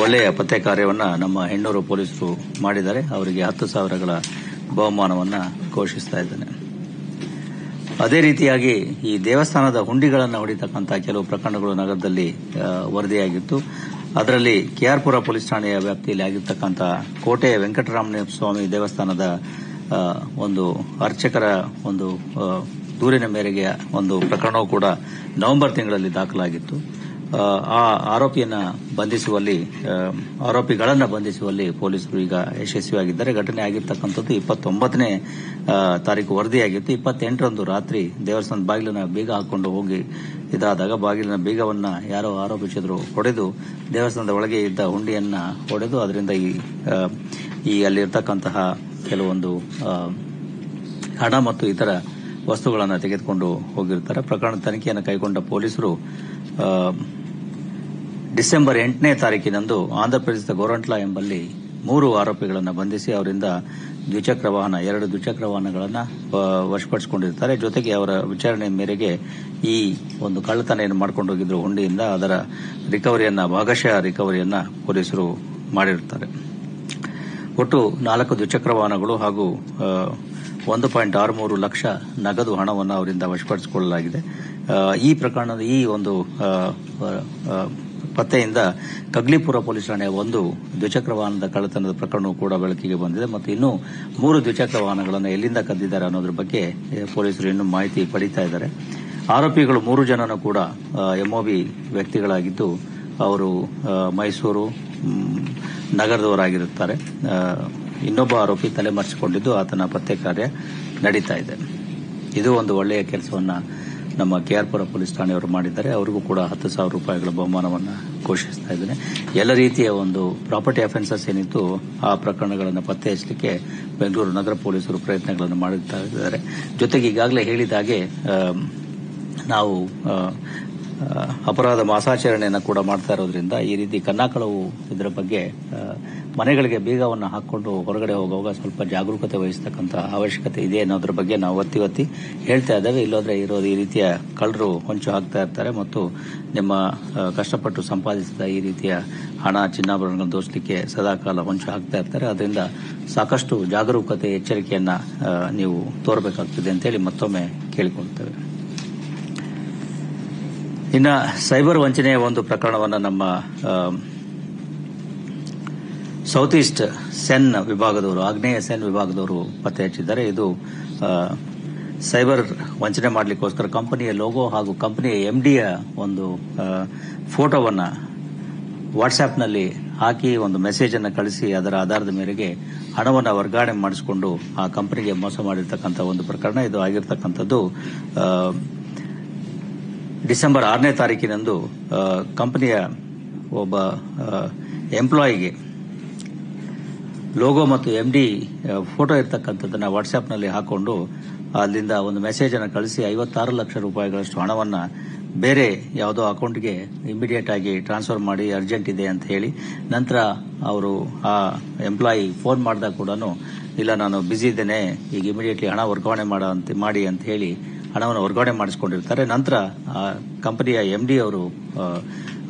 ಒಳ್ಳೆಯ ಪತ್ತೆ ಕಾರ್ಯವನ್ನ ನಮ್ಮ ಹೆಣ್ಣೂರು ಪೊಲೀಸರು ಮಾಡಿದ್ದಾರೆ. ಅವರಿಗೆ 10,000ಗಳ ಬಹುಮಾನವನ್ನ ಘೋಷಿಸ್ತಾ ಇದ್ದೇನೆ. ಅದೇ ರೀತಿಯಾಗಿ ಈ ದೇವಸ್ಥಾನದ ಹುಂಡಿಗಳನ್ನು ಹೊಡಿತಕ್ಕಂಥ ಕೆಲವು ಪ್ರಕರಣಗಳು ನಗರದಲ್ಲಿ ವರದಿಯಾಗಿತ್ತು. ಅದರಲ್ಲಿ ಕೆಆರ್ಪುರ ಪೊಲೀಸ್ ಠಾಣೆಯ ವ್ಯಾಪ್ತಿಯಲ್ಲಿ ಆಗಿರ್ತಕ್ಕಂಥ ಕೋಟೆ ವೆಂಕಟರಮಣ ಸ್ವಾಮಿ ದೇವಸ್ಥಾನದ ಒಂದು ಅರ್ಚಕರ ಒಂದು ದೂರಿನ ಮೇರೆಗೆ ಒಂದು ಪ್ರಕರಣವೂ ಕೂಡ ನವೆಂಬರ್ ತಿಂಗಳಲ್ಲಿ ದಾಖಲಾಗಿತ್ತು. ಆ ಆರೋಪಿಗಳನ್ನು ಬಂಧಿಸುವಲ್ಲಿ ಪೊಲೀಸರು ಈಗ ಯಶಸ್ವಿಯಾಗಿದ್ದಾರೆ. ಘಟನೆ ಆಗಿರ್ತಕ್ಕಂಥದ್ದು 29ನೇ ತಾರೀಕು ವರದಿಯಾಗಿತ್ತು. 28ರಂದು ರಾತ್ರಿ ದೇವಸ್ಥಾನದ ಬಾಗಿಲಿನ ಬೀಗ ಹಾಕೊಂಡು ಹೋಗಿ ಇದಾದಾಗ ಬಾಗಿಲಿನ ಬೀಗವನ್ನ ಯಾರೋ ಆರೋಪಿಸಿದ್ರು ಹೊಡೆದು ದೇವಸ್ಥಾನದ ಒಳಗೆ ಇದ್ದ ಹುಂಡಿಯನ್ನ ಹೊಡೆದು ಅದರಿಂದ ಈ ಅಲ್ಲಿರ್ತಕ್ಕಂತಹ ಕೆಲವೊಂದು ಹಣ ಮತ್ತು ಇತರ ವಸ್ತುಗಳನ್ನು ತೆಗೆದುಕೊಂಡು ಹೋಗಿರ್ತಾರೆ. ಪ್ರಕರಣ ತನಿಖೆಯನ್ನು ಕೈಗೊಂಡ ಪೊಲೀಸರು ಡಿಸೆಂಬರ್ 8ನೇ ತಾರೀಕಿನಂದು ಆಂಧ್ರಪ್ರದೇಶದ ಗೋರಂಟ್ಲಾ ಎಂಬಲ್ಲಿ 3 ಆರೋಪಿಗಳನ್ನು ಬಂಧಿಸಿ ಅವರಿಂದ 2 ದ್ವಿಚಕ್ರ ವಾಹನಗಳನ್ನು ವಶಪಡಿಸಿಕೊಂಡಿರ್ತಾರೆ. ಜೊತೆಗೆ ಅವರ ವಿಚಾರಣೆ ಮೇರೆಗೆ ಈ ಒಂದು ಕಳ್ಳತನ ಏನು ಮಾಡ್ಕೊಂಡು ಹೋಗಿದ್ರು ಹುಂಡಿಯಿಂದ ಅದರ ಭಾಗಶಃ ರಿಕವರಿಯನ್ನ ಪೊಲೀಸರು ಮಾಡಿರುತ್ತಾರೆ. ಒಟ್ಟು 4 ದ್ವಿಚಕ್ರ ವಾಹನಗಳು ಹಾಗೂ 1.63 ಲಕ್ಷ ನಗದು ಹಣವನ್ನು ಅವರಿಂದ ವಶಪಡಿಸಿಕೊಳ್ಳಲಾಗಿದೆ. ಈ ಪ್ರಕರಣದ ಈ ಒಂದು ಪತ್ತೆಯಿಂದ ಕಗ್ಲಿಪುರ ಪೊಲೀಸ್ ಠಾಣೆಯ 1 ದ್ವಿಚಕ್ರ ವಾಹನದ ಕಳ್ಳತನದ ಪ್ರಕರಣವೂ ಕೂಡ ಬೆಳಕಿಗೆ ಬಂದಿದೆ ಮತ್ತು ಇನ್ನೂ 3 ದ್ವಿಚಕ್ರ ವಾಹನಗಳನ್ನು ಎಲ್ಲಿಂದ ಕದ್ದಿದ್ದಾರೆ ಅನ್ನೋದ್ರ ಬಗ್ಗೆ ಪೊಲೀಸರು ಇನ್ನೂ ಮಾಹಿತಿ ಪಡೀತಾ ಇದ್ದಾರೆ. ಆರೋಪಿಗಳು 3 ಜನನು ಕೂಡ MOB ವ್ಯಕ್ತಿಗಳಾಗಿದ್ದು ಅವರು ಮೈಸೂರು ನಗರದವರಾಗಿರುತ್ತಾರೆ. ಇನ್ನೊಬ್ಬ ಆರೋಪಿ ತಲೆಮರೆಸಿಕೊಂಡಿದ್ದು ಆತನ ಪತ್ತೆ ಕಾರ್ಯ ನಡೀತಾ ಇದೆ. ಇದು ಒಂದು ಒಳ್ಳೆಯ ಕೆಲಸವನ್ನ ನಮ್ಮ ಕೆಆರ್ಪುರ ಪೊಲೀಸ್ ಠಾಣೆಯವರು ಮಾಡಿದ್ದಾರೆ. ಅವರಿಗೂ ಕೂಡ 10,000 ರೂಪಾಯಿಗಳ ಬಹುಮಾನವನ್ನು ಘೋಷಿಸ್ತಾ ಇದ್ದೇನೆ. ಎಲ್ಲ ರೀತಿಯ ಒಂದು ಪ್ರಾಪರ್ಟಿ ಅಫೆನ್ಸಸ್ ಏನಿತ್ತು ಆ ಪ್ರಕರಣಗಳನ್ನು ಪತ್ತೆ ಹಚ್ಚಲಿಕ್ಕೆ ಬೆಂಗಳೂರು ನಗರ ಪೊಲೀಸರು ಪ್ರಯತ್ನಗಳನ್ನು ಮಾಡುತ್ತಾ ಇದ್ದಾರೆ. ಜೊತೆಗೆ ಈಗಾಗಲೇ ಹೇಳಿದ ಹಾಗೆ ನಾವು ಅಪರಾಧ ಮಾಸಾಚರಣೆಯನ್ನು ಕೂಡ ಮಾಡ್ತಾ ಇರೋದ್ರಿಂದ ಈ ರೀತಿ ಕಳ್ಳಕಳವು ಇದರ ಬಗ್ಗೆ ಮನೆಗಳಿಗೆ ಬೀಗವನ್ನು ಹಾಕಿಕೊಂಡು ಹೊರಗಡೆ ಹೋಗುವಾಗ ಸ್ವಲ್ಪ ಜಾಗರೂಕತೆ ವಹಿಸತಕ್ಕಂಥ ಅವಶ್ಯಕತೆ ಇದೆ ಅನ್ನೋದ್ರ ಬಗ್ಗೆ ನಾವು ಒತ್ತಿ ಹೇಳ್ತಾ ಇದ್ದೇವೆ. ಇಲ್ಲೋದ್ರೆ ಈ ರೀತಿಯ ಕಳ್ಳರು ಹೊಂಚು ಹಾಕ್ತಾ ಇರ್ತಾರೆ ಮತ್ತು ನಿಮ್ಮ ಕಷ್ಟಪಟ್ಟು ಸಂಪಾದಿಸಿದ ಈ ರೀತಿಯ ಹಣ ಚಿನ್ನಾಭರಣಗಳನ್ನು ದೋಚಲಿಕ್ಕೆ ಸದಾಕಾಲ ಹೊಂಚು ಹಾಕ್ತಾ ಇರ್ತಾರೆ. ಅದರಿಂದ ಸಾಕಷ್ಟು ಜಾಗರೂಕತೆ ಎಚ್ಚರಿಕೆಯನ್ನ ನೀವು ತೋರಬೇಕಾಗ್ತದೆ ಅಂತೇಳಿ ಮತ್ತೊಮ್ಮೆ ಕೇಳಿಕೊಳ್ತೇವೆ. ಇನ್ನು ಸೈಬರ್ ವಂಚನೆಯ ಒಂದು ಪ್ರಕರಣವನ್ನು ನಮ್ಮ ಸೌತ್ ಈಸ್ಟ್ ಸೆನ್ ವಿಭಾಗದವರು ಆಗ್ನೇಯ ಸೆನ್ ವಿಭಾಗದವರು ಪತ್ತೆ ಹಚ್ಚಿದ್ದಾರೆ. ಇದು ಸೈಬರ್ ವಂಚನೆ ಮಾಡಲಿಕ್ಕೋಸ್ಕರ ಕಂಪನಿಯ ಲೋಗೋ ಹಾಗೂ ಕಂಪನಿಯ MDಯ ಒಂದು ಫೋಟೋವನ್ನ ವಾಟ್ಸ್ಆಪ್ನಲ್ಲಿ ಹಾಕಿ ಒಂದು ಮೆಸೇಜ್ ಅನ್ನು ಕಳಿಸಿ ಅದರ ಆಧಾರದ ಮೇರೆಗೆ ಹಣವನ್ನು ವರ್ಗಾವಣೆ ಮಾಡಿಸಿಕೊಂಡು ಆ ಕಂಪನಿಗೆ ಮೋಸ ಮಾಡಿರ್ತಕ್ಕಂಥ ಒಂದು ಪ್ರಕರಣ ಇದು ಆಗಿರ್ತಕ್ಕಂಥದ್ದು. ಡಿಸೆಂಬರ್ 6ನೇ ತಾರೀಕಿನಂದು ಕಂಪನಿಯ ಒಬ್ಬ ಎಂಪ್ಲಾಯಿಗೆ ಲೋಗೋ ಮತ್ತು MD ಫೋಟೋ ಇರ್ತಕ್ಕಂಥದ್ದನ್ನ ವಾಟ್ಸ್ಆಪ್ನಲ್ಲಿ ಹಾಕೊಂಡು ಅಲ್ಲಿಂದ ಒಂದು ಮೆಸೇಜ್ ಅನ್ನು ಕಳಿಸಿ 56 ಲಕ್ಷ ರೂಪಾಯಿಗಳಷ್ಟು ಹಣವನ್ನು ಬೇರೆ ಯಾವುದೋ ಅಕೌಂಟ್ಗೆ ಇಮಿಡಿಯೇಟ್ ಆಗಿ ಟ್ರಾನ್ಸ್ಫರ್ ಮಾಡಿ ಅರ್ಜೆಂಟ್ ಇದೆ ಅಂತ ಹೇಳಿ ನಂತರ ಅವರು ಆ ಎಂಪ್ಲಾಯಿ ಫೋನ್ ಮಾಡಿದಾಗ ಕೂಡ ಇಲ್ಲ ನಾನು ಬ್ಯುಸಿ ಇದ್ದೇನೆ ಈಗ ಇಮಿಡಿಯೇಟ್ಲಿ ಹಣ ವರ್ಗಾವಣೆ ಮಾಡಿ ಅಂತ ಹೇಳಿ ಹಣವನ್ನು ವರ್ಗಾವಣೆ ಮಾಡಿಸಿಕೊಂಡಿರ್ತಾರೆ. ನಂತರ ಆ ಕಂಪನಿಯ MD ಅವರು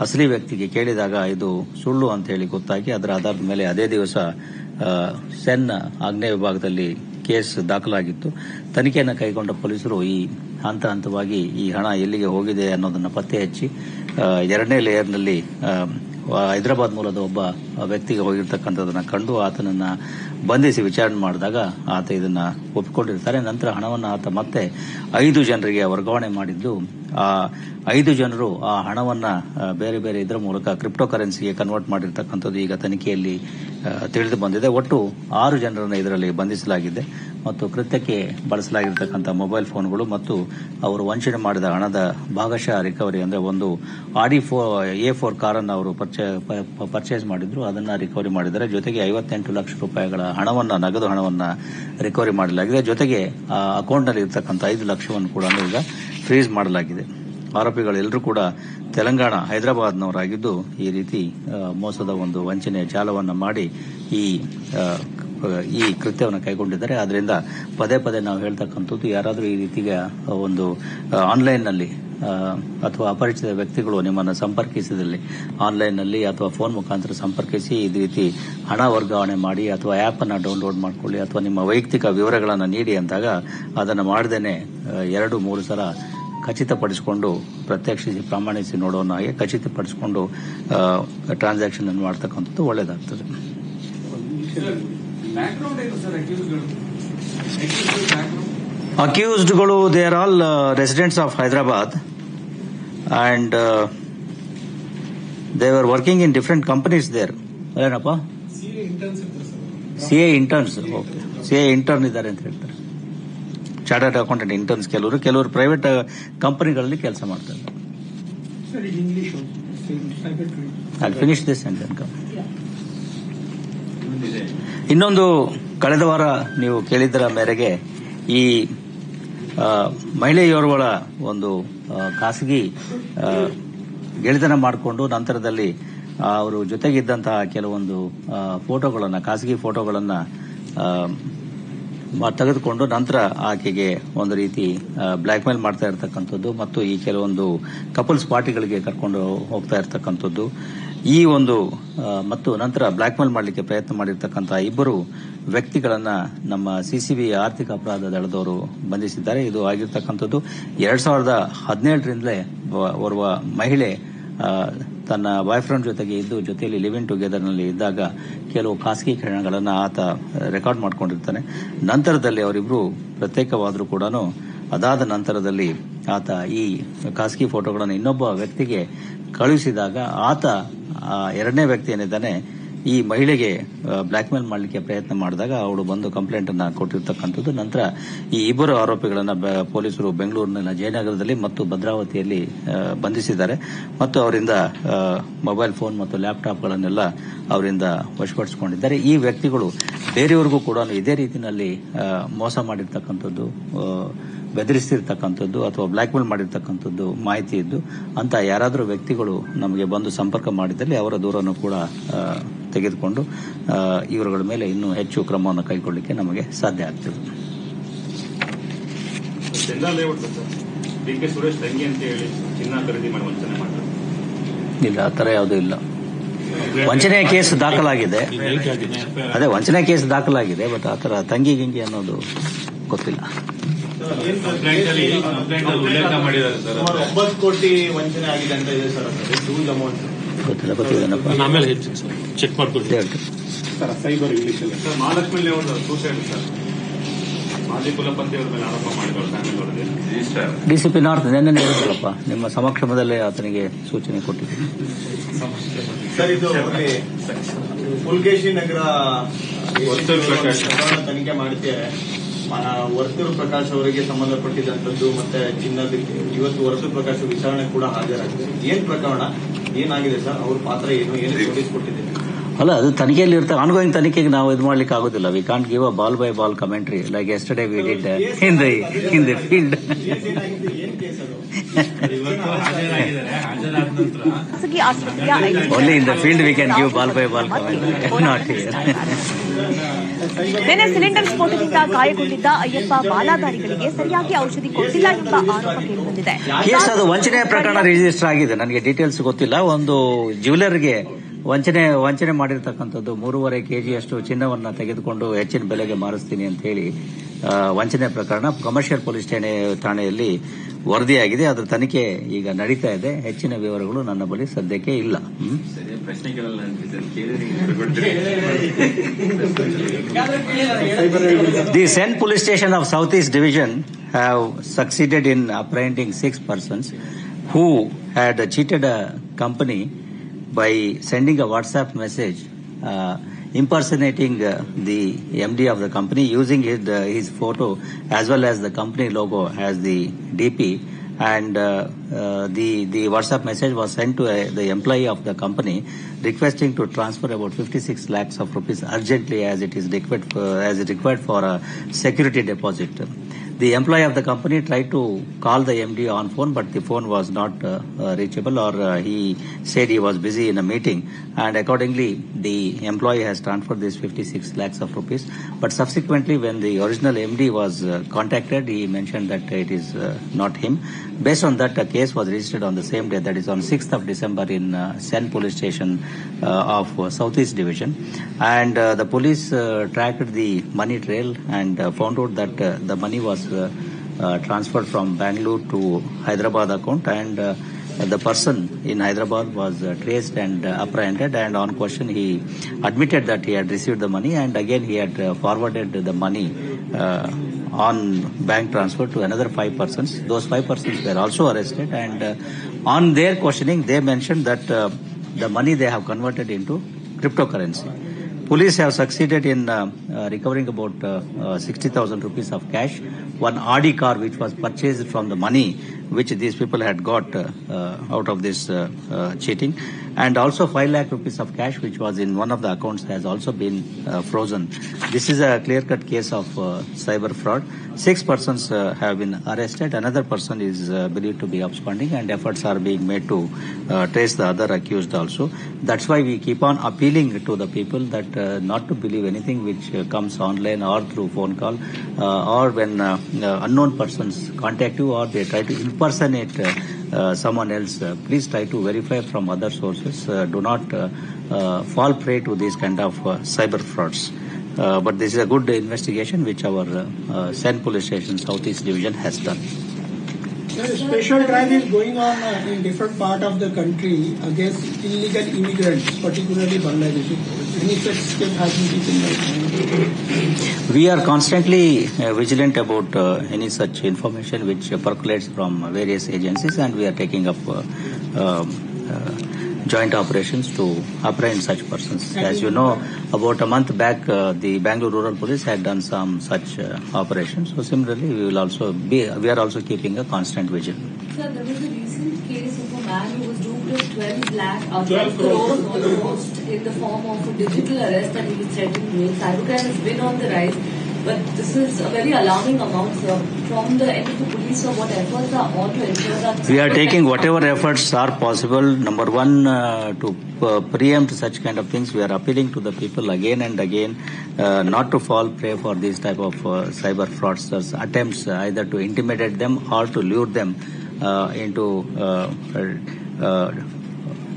ಅಸಲಿ ವ್ಯಕ್ತಿಗೆ ಕೇಳಿದಾಗ ಇದು ಸುಳ್ಳು ಅಂತ ಹೇಳಿ ಗೊತ್ತಾಗಿ ಅದರ ಆಧಾರದ ಮೇಲೆ ಅದೇ ದಿವಸ ಸೆನ್ ಆಗ್ನೇಯ ವಿಭಾಗದಲ್ಲಿ ಕೇಸ್ ದಾಖಲಾಗಿತ್ತು. ತನಿಖೆಯನ್ನು ಕೈಗೊಂಡ ಪೊಲೀಸರು ಈ ಹಂತವಾಗಿ ಈ ಹಣ ಎಲ್ಲಿಗೆ ಹೋಗಿದೆ ಅನ್ನೋದನ್ನ ಪತ್ತೆ ಹಚ್ಚಿ 2ನೇ ಲೇಯರ್ನಲ್ಲಿ ಹೈದರಾಬಾದ್ ಮೂಲದ ಒಬ್ಬ ವ್ಯಕ್ತಿಗೆ ಹೋಗಿರ್ತಕ್ಕಂಥದನ್ನ ಕಂಡು ಆತನನ್ನ ಬಂಧಿಸಿ ವಿಚಾರಣೆ ಮಾಡಿದಾಗ ಆತ ಇದನ್ನ ಒಪ್ಪಿಕೊಂಡಿರ್ತಾರೆ. ನಂತರ ಹಣವನ್ನು ಆತ ಮತ್ತೆ 5 ಜನರಿಗೆ ವರ್ಗಾವಣೆ ಮಾಡಿದ್ದು ಆ 5 ಜನರು ಆ ಹಣವನ್ನ ಬೇರೆ ಬೇರೆ ಇದರ ಮೂಲಕ ಕ್ರಿಪ್ಟೋ ಕರೆನ್ಸಿಗೆ ಕನ್ವರ್ಟ್ ಮಾಡಿರ್ತಕ್ಕಂಥದ್ದು ಈಗ ತನಿಖೆಯಲ್ಲಿ ತಿಳಿದು ಬಂದಿದೆ. ಒಟ್ಟು 6 ಜನರನ್ನು ಇದರಲ್ಲಿ ಬಂಧಿಸಲಾಗಿದೆ ಮತ್ತು ಕೃತ್ಯಕ್ಕೆ ಬಳಸಲಾಗಿರ್ತಕ್ಕಂಥ ಮೊಬೈಲ್ ಫೋನ್ಗಳು ಮತ್ತು ಅವರು ವಂಚನೆ ಮಾಡಿದ ಹಣದ ಭಾಗಶಃ ರಿಕವರಿ ಅಂದ್ರೆ ಒಂದು Audi A4 ಕಾರನ್ನು ಅವರು ಪರ್ಚೇಸ್ ಮಾಡಿದ್ರು, ಅದನ್ನ ರಿಕವರಿ ಮಾಡಿದ್ದಾರೆ. ಜೊತೆಗೆ 58 ಲಕ್ಷ ರೂಪಾಯಿಗಳ ನಗದು ಹಣವನ್ನ ರಿಕವರಿ ಮಾಡಲಾಗಿದೆ. ಜೊತೆಗೆ ಆ ಅಕೌಂಟ್ನಲ್ಲಿ ಇರತಕ್ಕಂಥ 5 ಲಕ್ಷವನ್ನು ಕೂಡ ಈಗ ಫ್ರೀಸ್ ಮಾಡಲಾಗಿದೆ. ಆರೋಪಿಗಳೆಲ್ಲರೂ ಕೂಡ ತೆಲಂಗಾಣ ಹೈದರಾಬಾದ್ನವರಾಗಿದ್ದು ಈ ರೀತಿ ಮೋಸದ ಒಂದು ವಂಚನೆಯ ಜಾಲವನ್ನು ಮಾಡಿ ಈ ಈ ಕೃತ್ಯವನ್ನು ಕೈಗೊಂಡಿದ್ದಾರೆ. ಆದ್ರಿಂದ ಪದೇ ಪದೇ ನಾವು ಹೇಳ್ತಕ್ಕಂಥದ್ದು, ಯಾರಾದರೂ ಈ ರೀತಿಗೆ ಒಂದು ಆನ್ಲೈನ್ನಲ್ಲಿ ಅಥವಾ ಅಪರಿಚಿತ ವ್ಯಕ್ತಿಗಳು ನಿಮ್ಮನ್ನು ಸಂಪರ್ಕಿಸಿದಲ್ಲಿ ಆನ್ಲೈನ್ನಲ್ಲಿ ಅಥವಾ ಫೋನ್ ಮುಖಾಂತರ ಸಂಪರ್ಕಿಸಿ ಈ ರೀತಿ ಹಣ ವರ್ಗಾವಣೆ ಮಾಡಿ ಅಥವಾ ಆ್ಯಪ್ ಅನ್ನು ಡೌನ್ಲೋಡ್ ಮಾಡಿಕೊಳ್ಳಿ ಅಥವಾ ನಿಮ್ಮ ವೈಯಕ್ತಿಕ ವಿವರಗಳನ್ನು ನೀಡಿ ಅಂದಾಗ ಅದನ್ನು ಮಾಡದೇನೆ 2-3 ಸಲ ಖಚಿತಪಡಿಸಿಕೊಂಡು ಪ್ರತ್ಯಕ್ಷಿಸಿ ಪ್ರಾಮಾಣಿಸಿ ನೋಡೋಣ ಹಾಗೆ ಖಚಿತಪಡಿಸಿಕೊಂಡು ಟ್ರಾನ್ಸಾಕ್ಷನ್ ಅನ್ನು ಮಾಡ್ತಕ್ಕಂಥದ್ದು ಒಳ್ಳೆಯದಾಗ್ತದೆ. ಅಕ್ಯೂಸ್ಡ್ಗಳು they are all residents of Hyderabad and they were working in different companies there. ಏನಪ್ಪ CA interns, okay, CA intern ಇದ್ದಾರೆ ಅಂತ ಹೇಳ್ತಾರೆ. ಚಾರ್ಟರ್ಡ್ ಅಕೌಂಟೆಂಟ್ ಇಂಟರ್ನ್ಸ್ ಕೆಲವರು ಪ್ರೈವೇಟ್ ಕಂಪನಿಗಳಲ್ಲಿ ಕೆಲಸ ಮಾಡ್ತಾರೆ. I'll finish this and then come. ಇನ್ನೊಂದು, ಕಳೆದ ವಾರ ನೀವು ಕೇಳಿದ್ದರ ಮೇರೆಗೆ ಈ ಮಹಿಳೆಯೋರ್ವಳ ಒಂದು ಖಾಸಗಿ ಗೆಳೆತನ ಮಾಡಿಕೊಂಡು ನಂತರದಲ್ಲಿ ಅವರು ಜೊತೆಗಿದ್ದಂತಹ ಕೆಲವೊಂದು ಖಾಸಗಿ ಫೋಟೋಗಳನ್ನು ತೆಗೆದುಕೊಂಡು ನಂತರ ಆಕೆಗೆ ಒಂದು ರೀತಿ ಬ್ಲ್ಯಾಕ್ ಮೇಲ್ ಮಾಡ್ತಾ ಇರತಕ್ಕಂಥದ್ದು ಮತ್ತು ಈ ಕೆಲವೊಂದು ಕಪಲ್ಸ್ ಪಾರ್ಟಿಗಳಿಗೆ ಕರ್ಕೊಂಡು ಹೋಗ್ತಾ ಇರತಕ್ಕಂಥದ್ದು, ಈ ಒಂದು ಮತ್ತು ನಂತರ ಬ್ಲ್ಯಾಕ್ ಮೇಲ್ ಮಾಡಲಿಕ್ಕೆ ಪ್ರಯತ್ನ ಮಾಡಿರ್ತಕ್ಕಂಥ 2 ವ್ಯಕ್ತಿಗಳನ್ನ ನಮ್ಮ ಸಿಸಿಬಿ ಆರ್ಥಿಕ ಅಪರಾಧ ದಳದವರು ಬಂಧಿಸಿದ್ದಾರೆ. ಇದು ಆಗಿರ್ತಕ್ಕಂಥದ್ದು 2017ರಿಂದಲೇ ಓರ್ವ ಮಹಿಳೆ ತನ್ನ ಬಾಯ್ ಫ್ರೆಂಡ್ ಜೊತೆಗೆ ಇದ್ದು ಜೊತೆಯಲ್ಲಿ ಲಿವ್ ಇನ್ ಟುಗೆದರ್ನಲ್ಲಿ ಇದ್ದಾಗ ಕೆಲವು ಖಾಸಗಿ ಕ್ಷಣಗಳನ್ನು ಆತ ರೆಕಾರ್ಡ್ ಮಾಡ್ಕೊಂಡಿರ್ತಾನೆ. ನಂತರದಲ್ಲಿ ಅವರಿಬ್ರು ಪ್ರತ್ಯೇಕವಾದರೂ ಕೂಡ ಅದಾದ ನಂತರದಲ್ಲಿ ಆತ ಈ ಖಾಸಗಿ ಫೋಟೋಗಳನ್ನು ಇನ್ನೊಬ್ಬ ವ್ಯಕ್ತಿಗೆ ಕಳುಹಿಸಿದಾಗ ಆತ 2ನೇ ವ್ಯಕ್ತಿ ಏನಿದ್ದಾನೆ ಈ ಮಹಿಳೆಗೆ ಬ್ಲ್ಯಾಕ್ ಮೇಲ್ ಮಾಡಲಿಕ್ಕೆ ಪ್ರಯತ್ನ ಮಾಡಿದಾಗ ಅವಳು ಬಂದು ಕಂಪ್ಲೇಂಟ್ ಅನ್ನ ಕೊಟ್ಟಿರ್ತಕ್ಕಂಥದ್ದು. ನಂತರ ಈ 2 ಆರೋಪಿಗಳನ್ನ ಪೊಲೀಸರು ಬೆಂಗಳೂರಿನ ಜಯನಗರದಲ್ಲಿ ಮತ್ತು ಭದ್ರಾವತಿಯಲ್ಲಿ ಬಂಧಿಸಿದ್ದಾರೆ ಮತ್ತು ಅವರಿಂದ ಮೊಬೈಲ್ ಫೋನ್ ಮತ್ತು ಲ್ಯಾಪ್ಟಾಪ್ಗಳನ್ನೆಲ್ಲ ಅವರಿಂದ ವಶಪಡಿಸಿಕೊಂಡಿದ್ದಾರೆ. ಈ ವ್ಯಕ್ತಿಗಳು ಬೇರೆಯವರಿಗೂ ಕೂಡ ಇದೇ ರೀತಿಯಲ್ಲಿ ಮೋಸ ಮಾಡಿರ್ತಕ್ಕಂಥದ್ದು, ಬೆದರಿಸಿರ್ತಕ್ಕಂಥದ್ದು ಅಥವಾ ಬ್ಲ್ಯಾಕ್ ಮೇಲ್ ಮಾಡಿರ್ತಕ್ಕಂಥದ್ದು ಮಾಹಿತಿ ಇದ್ದು ಅಂತ ಯಾರಾದರೂ ವ್ಯಕ್ತಿಗಳು ನಮಗೆ ಬಂದು ಸಂಪರ್ಕ ಮಾಡಿದಲ್ಲಿ ಅವರ ದೂರನ್ನು ಕೂಡ ತೆಗೆದುಕೊಂಡು ಇವರುಗಳ ಮೇಲೆ ಇನ್ನೂ ಹೆಚ್ಚು ಕ್ರಮವನ್ನು ಕೈಗೊಳ್ಳಲಿಕ್ಕೆ ನಮಗೆ ಸಾಧ್ಯ ಆಗ್ತದೆ. ಇಲ್ಲ, ಆ ಥರ ಯಾವುದೂ ಇಲ್ಲ. ವಂಚನೆ ಕೇಸ್ ದಾಖಲಾಗಿದೆ, ಅದೇ ವಂಚನೆ ಕೇಸ್ ದಾಖಲಾಗಿದೆ, ಬಟ್ ಆ ಥರ ತಂಗಿ ಗಿಂಗಿ ಅನ್ನೋದು ಗೊತ್ತಿಲ್ಲ. 9 ಕೋಟಿ ವಂಚನೆ ಆಗಿದೆ ಅಂತ ಇದೆ ಸರ್. ಹ್ಯೂಜ್ ಅಮೌಂಟ್ ಗೊತ್ತಿಲ್ಲಪ್ಪ, ಆಮೇಲೆ ಚೆಕ್ ಮಾಡ್ಕೊಳ್ತೀವಿ sir. Cyber English sir Mahalakshmi layout suicide sir, ಮಾಜಿ ಕುಲಪತಿ ಅವರ ಮೇಲೆ ಆರೋಪ ಮಾಡಿದ್ದಾರೆ. ಡಿಸಿಪಿ ನಾರ್ತ್ ನೆನ್ನೆ ಹೇಳಿದ್ರಲ್ಲಪ್ಪ, ನಿಮ್ಮ ಸಮಕ್ಷಮದಲ್ಲೇ ಆತನಿಗೆ ಸೂಚನೆ ಕೊಟ್ಟಿದ್ದೀನಿ ಸರ್. ಇದು ಪುಲ್ಕೇಶಿ ನಗರ ತನಿಖೆ ಮಾಡ್ತೇವೆ. ವರ್ತೂರು ಪ್ರಕಾಶ್ ಅವರಿಗೆ ಸಂಬಂಧಪಟ್ಟಿದ್ದಂಥದ್ದು ಮತ್ತೆ ಚಿನ್ನದಕ್ಕೆ ಇವತ್ತು ವರ್ತೂರು ಪ್ರಕಾಶ್ ವಿಚಾರಣೆ ಕೂಡ ಹಾಜರಾಗಿದೆ. ಏನ್ ಪ್ರಕರಣ, ಏನಾಗಿದೆ ಸರ್, ಅವ್ರ ಪಾತ್ರ ಏನು ನೋಟಿಸ್ ಕೊಟ್ಟಿದೆ? ಅಲ್ಲ, ಅದು ತನಿಖೆಯಲ್ಲಿ ಇರ್ತದೆ. ಆನ್ಗೋಯಿಂಗ್ ತನಿಖೆಗೆ ನಾವು ಇದು ಮಾಡ್ಲಿಕ್ಕೆ ಆಗೋದಿಲ್ಲ. We can't give a ball by ball commentary like yesterday we did in the field. Only in the field we can give ball by ball commentary, not here. ನಿನ್ನೆ ಸಿಲಿಂಡರ್ ಸ್ಫೋಟದಿಂದ ಗಾಯಗೊಂಡಿದ್ದ ಅಯ್ಯಪ್ಪ ಮಾಲಾಧಾರಿಗಳಿಗೆ ಸರಿಯಾಗಿ ಔಷಧಿ ಕೊಟ್ಟಿಲ್ಲ ಎಂಬ ಆರೋಪ ಕೇಳಿಬಂದಿದೆ. ಕೇಸ್ ಅದು ವಂಚನೆ ಪ್ರಕರಣ ರಿಜಿಸ್ಟರ್ ಆಗಿದೆ. ನನಗೆ ಡೀಟೇಲ್ಸ್ ಗೊತ್ತಿಲ್ಲ. ಒಂದು ಜ್ಯುವೆಲರ್ಗೆ ವಂಚನೆ ಮಾಡಿರ್ತಕ್ಕಂಥದ್ದು 3.5 kg ಚಿನ್ನವನ್ನ ತೆಗೆದುಕೊಂಡು ಹೆಚ್ಚಿನ ಬೆಲೆಗೆ ಮಾರಿಸ್ತೀನಿ ಅಂತ ಹೇಳಿ ವಂಚನೆ ಪ್ರಕರಣ ಕಮರ್ಷಿಯಲ್ ಪೊಲೀಸ್ ಠಾಣೆಯಲ್ಲಿ ವರದಿಯಾಗಿದೆ. ಅದರ ತನಿಖೆ ಈಗ ನಡೀತಾ ಇದೆ. ಹೆಚ್ಚಿನ ವಿವರಗಳು ನನ್ನ ಬಳಿ ಸದ್ಯಕ್ಕೆ ಇಲ್ಲ. The CEN police station of south east division have succeeded in apprehending 6 persons who had cheated a company by sending a WhatsApp message impersonating the MD of the company, using his photo as well as the company logo as the DP, and the WhatsApp message was sent to the employee of the company requesting to transfer about 56 lakhs of rupees urgently as it is required for a security deposit. The employee of the company tried to call the MD on phone, but the phone was not reachable, or he said he was busy in a meeting, and accordingly the employee has transferred this 56 lakhs of rupees. But subsequently, when the original MD was contacted, he mentioned that it is not him. Based on that, a case was registered on the same day, that is on 6th of December in Sen Police Station of Southeast Division, and the police tracked the money trail and found out that the money was transferred from Bengaluru to Hyderabad account, and the person in Hyderabad was traced and apprehended, and on question he admitted that he had received the money, and again he had forwarded the money on bank transfer to another 5 persons. Those 5 persons were also arrested, and on their questioning they mentioned that the money they have converted into cryptocurrency. Police have succeeded in recovering about 60,000 rupees of cash, one Audi car which was purchased from the money which these people had got out of this cheating, and also 5 lakh rupees of cash which was in one of the accounts has also been frozen. This is a clear-cut case of cyber fraud. 6 persons have been arrested. Another person is believed to be absconding, and efforts are being made to trace the other accused also. That's why we keep on appealing to the people that not to believe anything which comes online or through phone call, or when unknown persons contact you or they try to impersonate someone else. Please try to verify from other sources. Do not fall prey to these kind of cyber frauds. But this is a good investigation which our Sen Police Station Southeast Division has done. A special drive is going on in different part of the country against illegal immigrants, particularly Bangladeshi. Any such step has been taken by the We are constantly vigilant about any such information which percolates from various agencies, and we are taking up joint operations to apprehend such persons. As you know, about a month back, the Bangalore Rural Police had done some such operations. So similarly, we are also keeping a constant vigil. Sir, there was a recent case of a man who was duped of 12 crores almost in the form of a digital arrest, and he was threatened with. Cybercrime has been on the rise, but this is a very alarming amount, sir. From the end of the police, sir, what efforts are on to ensure that... We are taking whatever efforts are possible. Number one, to preempt such kind of things, we are appealing to the people again and again not to fall prey for these type of cyber fraudsters' attempts either to intimidate them or to lure them into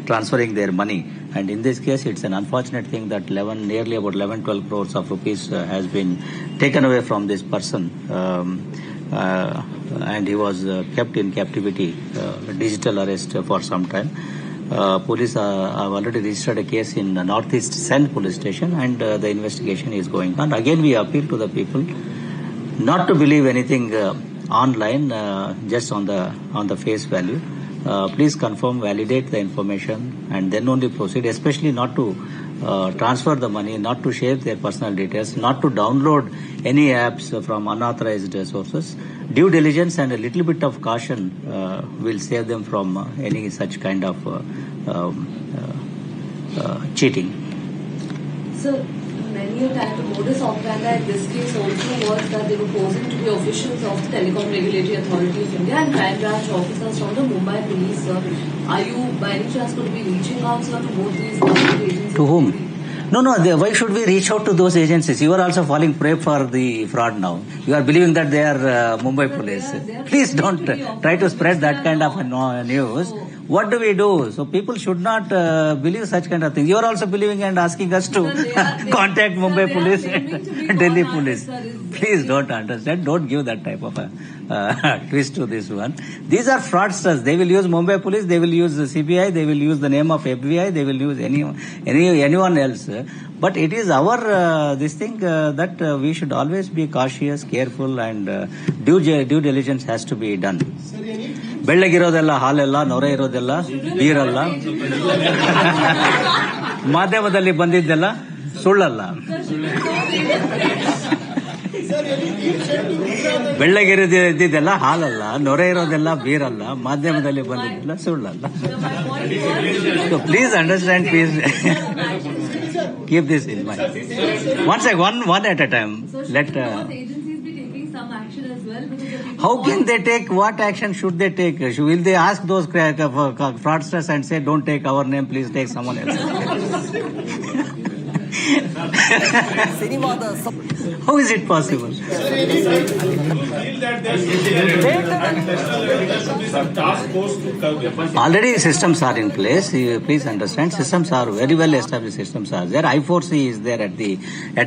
transferring their money. And in this case, it's an unfortunate thing that nearly about 11-12 crores of rupees has been taken away from this person, and he was kept in captivity, digital arrest for some time. Police have already registered a case in Northeast Sen Police Station, and the investigation is going on. Again, we appeal to the people not to believe anything online just on the face value. Please confirm, validate the information, and then only proceed, especially not to transfer the money, not to share their personal details, not to download any apps from unauthorized sources. Due diligence and a little bit of caution will save them from any such kind of cheating. Sir, many a time the modus operandi in this case also was that they were posing to be officials of the Telecom Regulatory Authority of India and crime branch officers from the Mumbai police, sir. Are you by any chance going to be reaching out, sir, to both these government agencies? To whom? No, why should we reach out to those agencies? You are also falling prey for the fraud now. You are believing that they are Mumbai police. Please don't try to spread that kind of news. What do we do? So people should not believe such kind of things. You are also believing and asking us to contact Mumbai police and Delhi police. Please don't understand. Don't give that type of a twist to this one. These are fraudsters. They will use Mumbai police. They will use the CBI. They will use the name of FBI. They will use anyone else. But it is our this thing that we should always be cautious, careful, and due diligence has to be done. ಬೆಳ್ಳಗಿರೋದೆಲ್ಲ ಹಾಲೆಲ್ಲ ನೊರೆ ಇರೋದೆಲ್ಲ ಬೀರಲ್ಲ, ಮಾಧ್ಯಮದಲ್ಲಿ ಬಂದಿದ್ದೆಲ್ಲ ಸುಳ್ಳಲ್ಲ. ಬೆಳ್ಳಗಿರೋದಿದ್ದೆಲ್ಲ ಹಾಲಲ್ಲ, ನೊರೆ ಇರೋದೆಲ್ಲ ಬೀರಲ್ಲ, ಮಾಧ್ಯಮದಲ್ಲಿ ಬಂದಿದ್ದೆಲ್ಲ ಸುಳ್ಳಲ್ಲ. So please understand, please keep this in mind. One at a time. So should both agencies be taking some action as well? How can they take? What action should they take? Will they ask those fraudsters and say, "Don't take our name, please take someone else"? How is it possible? Already systems are in place. Please understand, systems are very well established. Systems are there. I4C is there at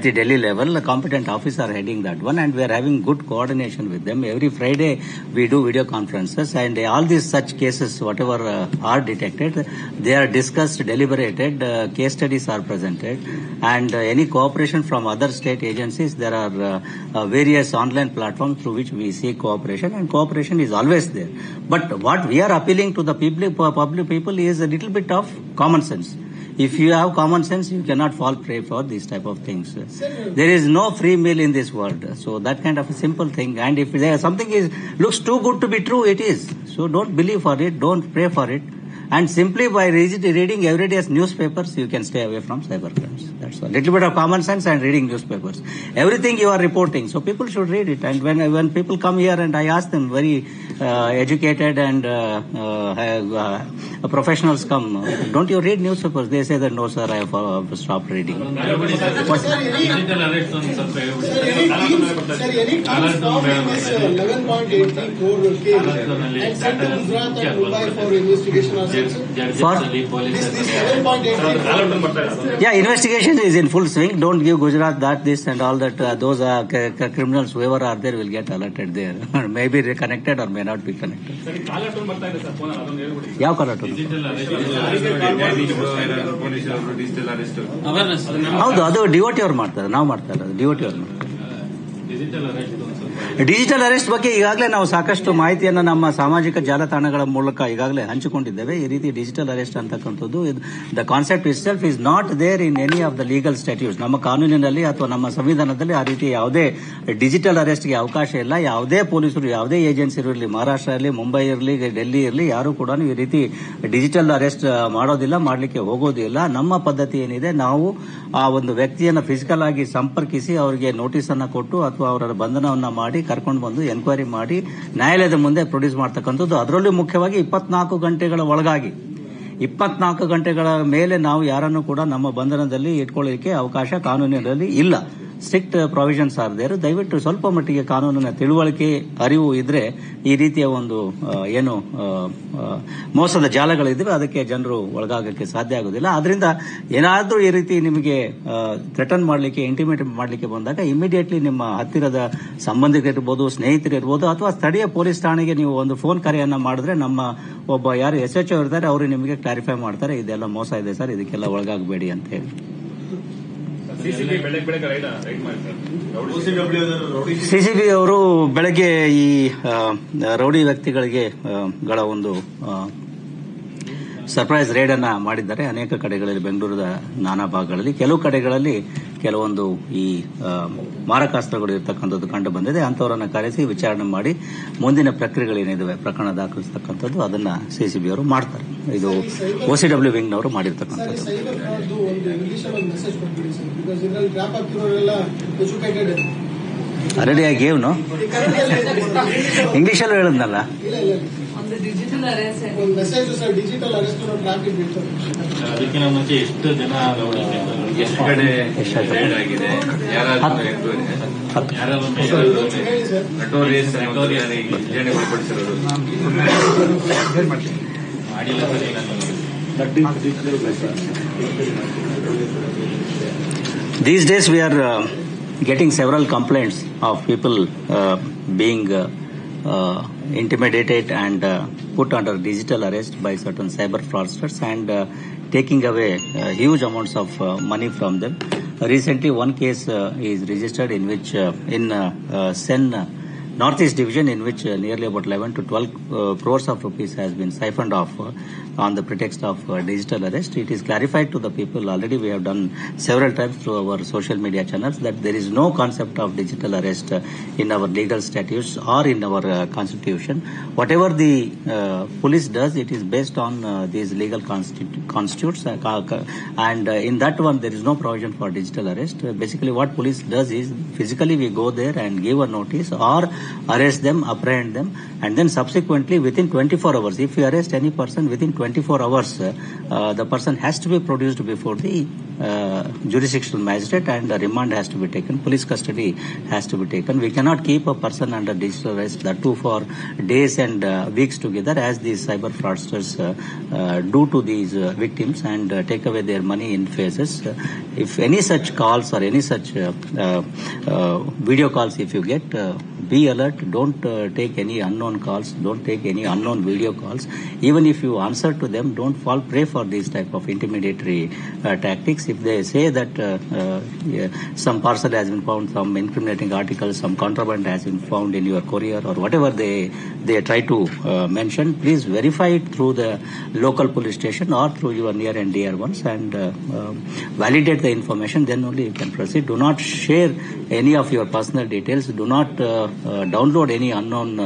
the Delhi level. The competent officer heading that one, and we are having good coordination with them. Every Friday we do video conferences, and all these such cases, whatever are detected, they are discussed, deliberated. Case studies are presented, and any cooperation from other state agencies. There are various online platforms through which we seek cooperation, and cooperation is always there. But what we are appealing to the public people is a little bit of common sense. If you have common sense, you cannot fall prey for these type of things. There is no free meal in this world. So that kind of a simple thing. And if there something looks too good to be true, it is. So don't believe for it. Don't pray for it. And simply by reading everyday's newspapers, you can stay away from cybercrimes. That's all. Little bit of common sense and reading newspapers. Everything you are reporting, so people should read it. And when people come here and I ask them, very educated and professionals come, don't you read newspapers? They say that no, sir, I have stopped reading. Sir, any time stop in this 11.83 crore case and sent to Gujarat and Mumbai for investigation or something? For This 11.83 yeah, investigation is in full swing. Don't give Gujarat this and all that. Those criminals, whoever are there, will get alerted there. Maybe they connected or may not be connected. ಯಾವ ಕಾಲ ಹೌದು, ಅದು DOT ಅವ್ರು ಮಾಡ್ತಾರೆ, ನಾವು ಮಾಡ್ತಾ ಇಲ್ಲ, DOT ಅವ್ರು ಮಾಡ್ತಾರೆ. ಡಿಜಿಟಲ್ ಅರೆಸ್ಟ್ ಬಗ್ಗೆ ಈಗಾಗಲೇ ನಾವು ಸಾಕಷ್ಟು ಮಾಹಿತಿಯನ್ನು ನಮ್ಮ ಸಾಮಾಜಿಕ ಜಾಲತಾಣಗಳ ಮೂಲಕ ಈಗಾಗಲೇ ಹಂಚಿಕೊಂಡಿದ್ದೇವೆ. ಈ ರೀತಿ ಡಿಜಿಟಲ್ ಅರೆಸ್ಟ್ ಅಂತಕ್ಕಂಥದ್ದು, the concept itself is not there in any of the legal statutes. ನಮ್ಮ ಕಾನೂನಿನಲ್ಲಿ ಅಥವಾ ನಮ್ಮ ಸಂವಿಧಾನದಲ್ಲಿ ಆ ರೀತಿ ಯಾವುದೇ ಡಿಜಿಟಲ್ ಅರೆಸ್ಟ್ಗೆ ಅವಕಾಶ ಇಲ್ಲ. ಯಾವುದೇ ಪೊಲೀಸರು, ಯಾವುದೇ ಏಜೆನ್ಸಿ ಇರಲಿ, ಮಹಾರಾಷ್ಟ್ರ ಇರಲಿ, ಮುಂಬೈ ಇರಲಿ, ಡೆಲ್ಲಿ ಇರಲಿ, ಯಾರು ಕೂಡ ಈ ರೀತಿ ಡಿಜಿಟಲ್ ಅರೆಸ್ಟ್ ಮಾಡೋದಿಲ್ಲ, ಮಾಡಲಿಕ್ಕೆ ಹೋಗೋದಿಲ್ಲ. ನಮ್ಮ ಪದ್ಧತಿ ಏನಿದೆ, ನಾವು ಆ ಒಂದು ವ್ಯಕ್ತಿಯನ್ನು ಫಿಸಿಕಲ್ ಆಗಿ ಸಂಪರ್ಕಿಸಿ ಅವರಿಗೆ ನೋಟಿಸ್ ಅನ್ನು ಕೊಟ್ಟು ಅಥವಾ ಅವರ ಬಂಧನವನ್ನ ಮಾಡಿ ಕರ್ಕೊಂಡು ಬಂದು ಎನ್ಕ್ವೈರಿ ಮಾಡಿ ನ್ಯಾಯಾಲಯದ ಮುಂದೆ ಪ್ರೊಡ್ಯೂಸ್ ಮಾಡ್ತಕ್ಕಂಥದ್ದು. ಅದರಲ್ಲೂ ಮುಖ್ಯವಾಗಿ 24 ಗಂಟೆಗಳ ಒಳಗಾಗಿ, 24 ಗಂಟೆಗಳ ಮೇಲೆ ನಾವು ಯಾರನ್ನು ಕೂಡ ನಮ್ಮ ಬಂಧನದಲ್ಲಿ ಇಟ್ಕೊಳ್ಳಿಕ್ಕೆ ಅವಕಾಶ ಕಾನೂನಿನಲ್ಲಿ ಇಲ್ಲ. Strict provisions are there. ದಯವಿಟ್ಟು ಸ್ವಲ್ಪ ಮಟ್ಟಿಗೆ ಕಾನೂನಿನ ತಿಳುವಳಿಕೆ, ಅರಿವು ಇದ್ರೆ ಈ ರೀತಿಯ ಒಂದು ಏನು ಮೋಸದ ಜಾಲಗಳಿದ್ರೆ ಅದಕ್ಕೆ ಜನರು ಒಳಗಾಗಕ್ಕೆ ಸಾಧ್ಯ ಆಗೋದಿಲ್ಲ. ಆದ್ರಿಂದ ಏನಾದ್ರೂ ಈ ರೀತಿ ನಿಮಗೆ ಥ್ರೆಟನ್ ಮಾಡಲಿಕ್ಕೆ, ಇಂಟಿಮೇಟ್ ಮಾಡಲಿಕ್ಕೆ ಬಂದಾಗ ಇಮಿಡಿಯೇಟ್ಲಿ ನಿಮ್ಮ ಹತ್ತಿರದ ಸಂಬಂಧಿಕರಿರ್ಬೋದು, ಸ್ನೇಹಿತರಿರ್ಬೋದು, ಅಥವಾ ಸ್ಥಳೀಯ ಪೊಲೀಸ್ ಠಾಣೆಗೆ ನೀವು ಒಂದು ಫೋನ್ ಕರೆಯನ್ನ ಮಾಡಿದ್ರೆ ನಮ್ಮ ಒಬ್ಬ ಯಾರು SHO ಇರ್ತಾರೆ ಅವರು ನಿಮಗೆ ಕ್ಲಾರಿಫೈ ಮಾಡ್ತಾರೆ, ಇದೆಲ್ಲ ಮೋಸ ಇದೆ ಸರ್, ಇದಕ್ಕೆಲ್ಲ ಒಳಗಾಗಬೇಡಿ ಅಂತ ಹೇಳಿ. ಸಿಸಿಬಿ ಅವರು ಬೆಳಗ್ಗೆ ಈ ರೌಡಿ ವ್ಯಕ್ತಿಗಳಿಗೆ ಒಂದು ಸರ್ಪ್ರೈಸ್ ರೇಡ್ ಅನ್ನ ಮಾಡಿದ್ದಾರೆ. ಅನೇಕ ಕಡೆಗಳಲ್ಲಿ, ಬೆಂಗಳೂರದ ನಾನಾ ಭಾಗಗಳಲ್ಲಿ, ಕೆಲವು ಕಡೆಗಳಲ್ಲಿ ಕೆಲವೊಂದು ಈ ಮಾರಕಾಸ್ತ್ರಗಳು ಇರತಕ್ಕಂಥದ್ದು ಕಂಡು ಬಂದಿದೆ. ಅಂತವರನ್ನ ಕರೆಸಿ ವಿಚಾರಣೆ ಮಾಡಿ ಮುಂದಿನ ಪ್ರಕ್ರಿಯೆಗಳೇನಿದಾವೆ, ಪ್ರಕರಣ ದಾಖಲಿಸತಕ್ಕಂಥದ್ದು, ಅದನ್ನ ಸಿಸಿಬಿ ಅವರು ಮಾಡ್ತಾರೆ. ಇದು OCW ವಿಂಗ್ನವರು ಮಾಡಿರ್ತಕ್ಕಂಥದ್ದು. ಆಲ್ರೆಡಿ ಐ ಗೇವ್ ನೋ ಇಂಗ್ಲಿಷಲ್ಲೂ ಹೇಳಿದ್ನಲ್ಲ. ಅದಕ್ಕಿಂತ ಮುಂಚೆ ಎಷ್ಟು ಜನ ಎಷ್ಟು ಕಡೆ ಆಗಿದೆ, ಒಳಪಡಿಸಿರೋದು These days we are getting several complaints of people being intimidated and put under digital arrest by certain cyber fraudsters and taking away huge amounts of money from them. Recently one case is registered in which in Sen Northeast Division, in which nearly about 11 to 12 crores of rupees has been siphoned off on the pretext of digital arrest. It is clarified to the people. Already we have done several times through our social media channels that there is no concept of digital arrest in our legal statutes or in our constitution. Whatever the police does, it is based on these legal constitutes and in that one there is no provision for digital arrest. Basically what police does is physically we go there and give a notice, or arrest them, apprehend them, and then subsequently within 24 hours, if you arrest any person within 24 hours, the person has to be produced before the jurisdictional magistrate, and the remand has to be taken, police custody has to be taken. We cannot keep a person under digital arrest, that too for days and weeks together, as these cyber fraudsters do to these victims, and take away their money in phases. If any such calls or any such video calls, if you get, be alert. Don't take any unknown calls. Don't take any unknown video calls. Even if you answer to them, don't fall prey for these type of intimidatory tactics. If they say that some parcel has been found, some incriminating articles, some contraband has been found in your courier, or whatever they try to mention, please verify it through the local police station or through your near and dear ones, and validate the information. Then only you can proceed. Do not share any of your personal details. Do not download any unknown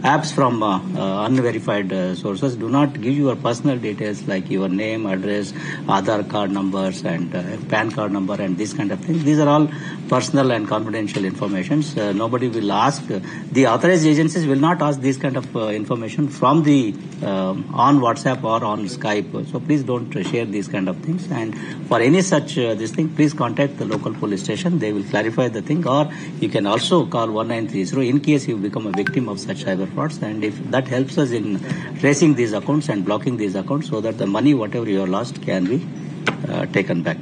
apps from unverified sources. Do not give your personal details like your name, address, Aadhaar card numbers, and PAN card number, and these kind of things. These are all personal and confidential informations. Nobody will ask. The authorized agencies will not ask this kind of information from the on WhatsApp or on Skype. So please don't share these kind of things. And for any such this thing, please contact the local police station. They will clarify the thing, or you can also call 1930 in case you become a victim of such cyber frauds, and if that helps us in tracing these accounts and blocking these accounts, so that the money whatever you have lost can be taken back.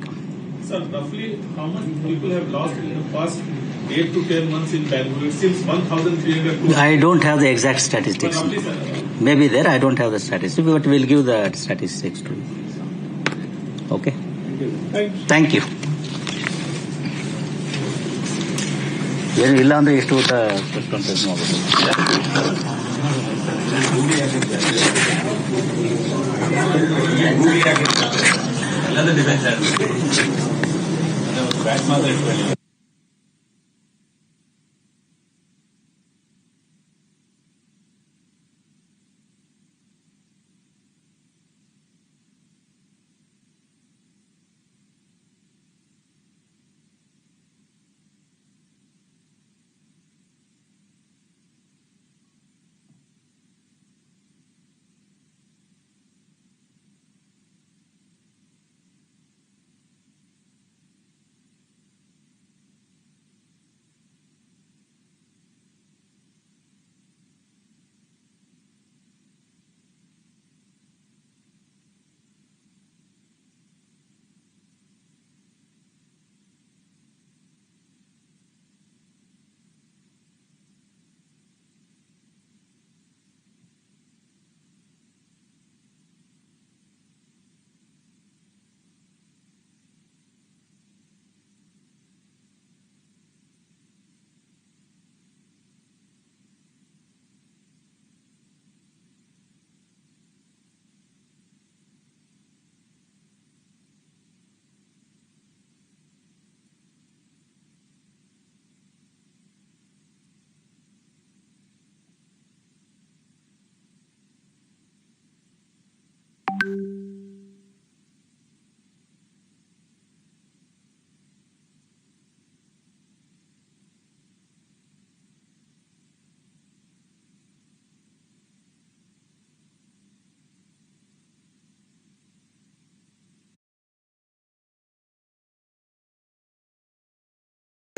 Sir, roughly how much people have lost in the past 8 to 10 months in Bengaluru? It seems 1,300 crores. I don't have the exact statistics. Roughly, sir. Maybe there, I don't have the statistics, but we'll give the statistics to you. Okay? Thank you. ಏನು ಇಲ್ಲ ಅಂದ್ರೆ ಎಷ್ಟು ಊಟ ಕೊಟ್ಕೊಂತ ನೋಡ್ಬೋದು.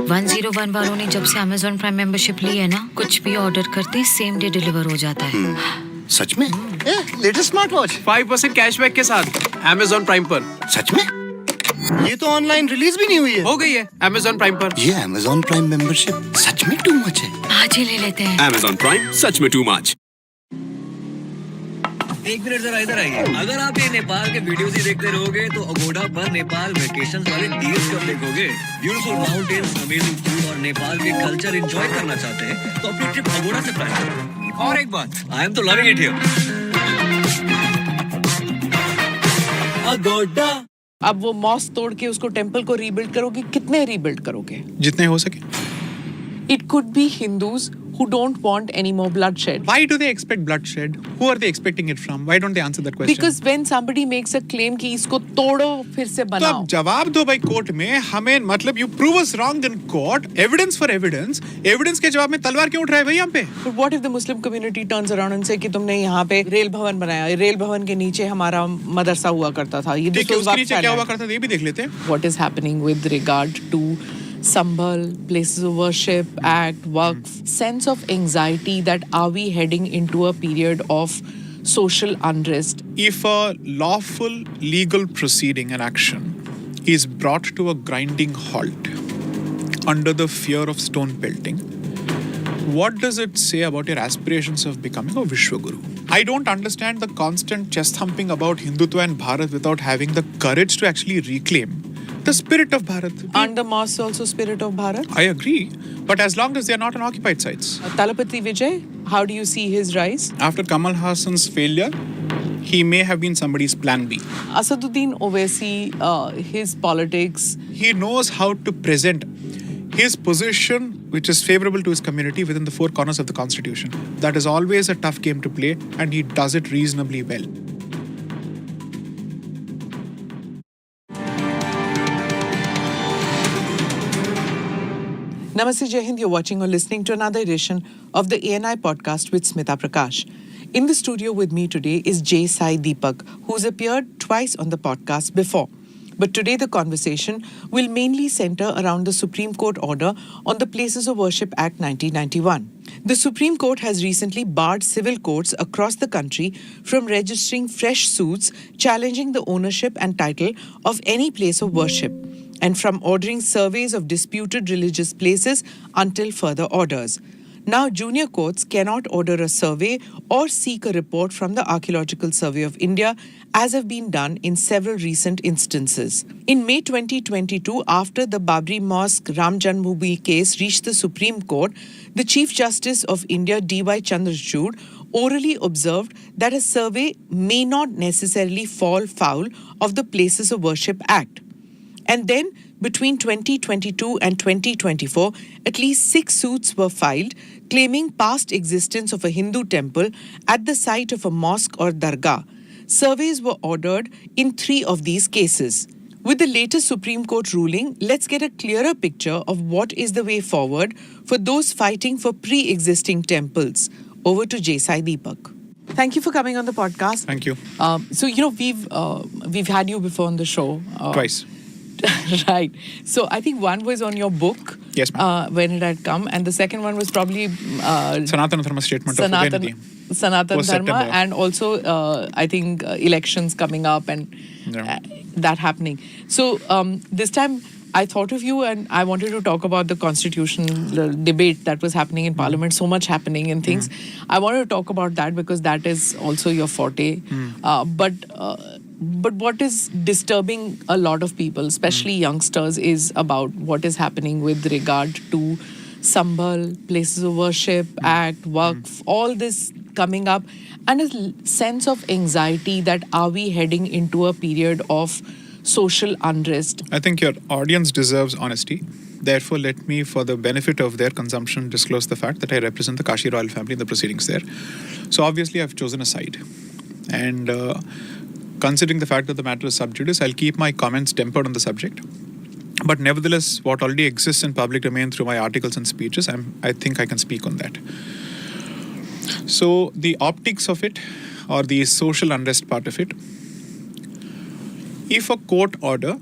$101 वालों ने जब से Amazon Prime मेंबरशिप ली है ना, कुछ भी ऑर्डर करते सेम डे डिलीवर हो जाता है। सच में? लेटेस्ट स्मार्ट वॉच 5% कैशबैक के साथ Amazon Prime पर। सच में? ये तो ऑनलाइन रिलीज भी नहीं हुई है। हो गई है Amazon Prime पर। ये Amazon Prime मेंबरशिप सच में टू मच है। आज ही ले लेते हैं। Amazon Prime सच में टू मच। एक मिनट जरा इधर आइए। अगर आप ये नेपाल के वीडियोस ही देखते रहोगे तो अगोड़ा पर नेपाल वेकेशंस वाले डील्स कब देखोगे? ब्यूटीफुल माउंटेन्स, अमेजिंग फूड और नेपाल के कल्चर एंजॉय करना चाहते हैं तो अपनी ट्रिप अगोड़ा से प्लान करें। और एक बात, आई एम तो लविंग इट हियर। अगोड़ा। अब वो मॉस्क तोड़ के उसको टेम्पल को रीबिल्ड करोगे, कितने रीबिल्ड करोगे? जितने हो सके। It could be Hindus who don't want any more bloodshed. Why do they expect bloodshed? Who are they expecting it from? Why don't they answer that question? Because when somebody makes a claim कि इसको तोड़ो फिर से तो बनाओ. अब जवाब दो भाई कोर्ट में. हमें मतलब you prove us wrong in court. Evidence for evidence. Evidence के जवाब में तलवार क्यों उठ रहा है भाई यहाँ पे? But what if the Muslim community turns around and say कि तुमने यहाँ पे रेल भवन बनाया. रेल भवन के नीचे हमारा मदरसा हुआ करता था. ये ठीक है, उसके नीचे क्या हुआ करता था ये भी देख लेते हैं. What is happening with regard to Sambhal, Places of Worship Act, Waqf, sense of anxiety that are we heading into a period of social unrest? If a lawful legal proceeding and action is brought to a grinding halt under the fear of stone pelting, what does it say about your aspirations of becoming a Vishwaguru? I don't understand the constant chest thumping about Hindutva and Bharat without having the courage to actually reclaim the spirit of Bharat. Aren't the mosques also spirit of Bharat? I agree, but as long as they are not on occupied sites. Talapati Vijay, how do you see his rise? After Kamal Hassan's failure, he may have been somebody's plan B. Asaduddin Owaisi, his politics. He knows how to present his position, which is favorable to his community within the four corners of the constitution. That is always a tough game to play, and he does it reasonably well. Namaste Jai Hind, you're watching or listening to another edition of the ANI podcast with Smita Prakash. In the studio with me today is J. Sai Deepak, who's appeared twice on the podcast before. But today the conversation will mainly center around the Supreme Court order on the Places of Worship Act 1991. The Supreme Court has recently barred civil courts across the country from registering fresh suits challenging the ownership and title of any place of worship, and from ordering surveys of disputed religious places until further orders. Now, junior courts cannot order a survey or seek a report from the Archaeological Survey of India, as have been done in several recent instances. In May 2022, after the Babri Mosque Ram Janmabhoomi case reached the Supreme Court, the Chief Justice of India, D.Y. Chandrachud, orally observed that a survey may not necessarily fall foul of the Places of Worship Act. And then, between 2022 and 2024, at least 6 suits were filed claiming past existence of a Hindu temple at the site of a mosque or dargah. Surveys were ordered in 3 of these cases. With the latest Supreme Court ruling, let's get a clearer picture of what is the way forward for those fighting for pre-existing temples. Over to J. Sai Deepak. Thank you for coming on the podcast. Thank you. We've had you before on the show. Twice. Right. So I think one was on your book. Yes, ma'am. When it had come, and the second one was probably Sanatana Dharma statement of identity. Sanatana Dharma, and also I think elections coming up and that happening. So this time I thought of you and I wanted to talk about the constitutional debate that was happening in Parliament, so much happening and things. I wanted to talk about that because that is also your forte. But what is disturbing a lot of people, especially youngsters, is about what is happening with regard to Sambhal, Places of Worship Act, Waqf, all this coming up, and a sense of anxiety that are we heading into a period of social unrest. I think your audience deserves honesty. Therefore, let me, for the benefit of their consumption, disclose the fact that I represent the Kashi royal family in the proceedings there. So obviously, I've chosen a side. And considering the fact that the matter is sub judice, I'll keep my comments tempered on the subject. But nevertheless, what already exists in public domain through my articles and speeches, I think I can speak on that. So the optics of it, or the social unrest part of it, if a court order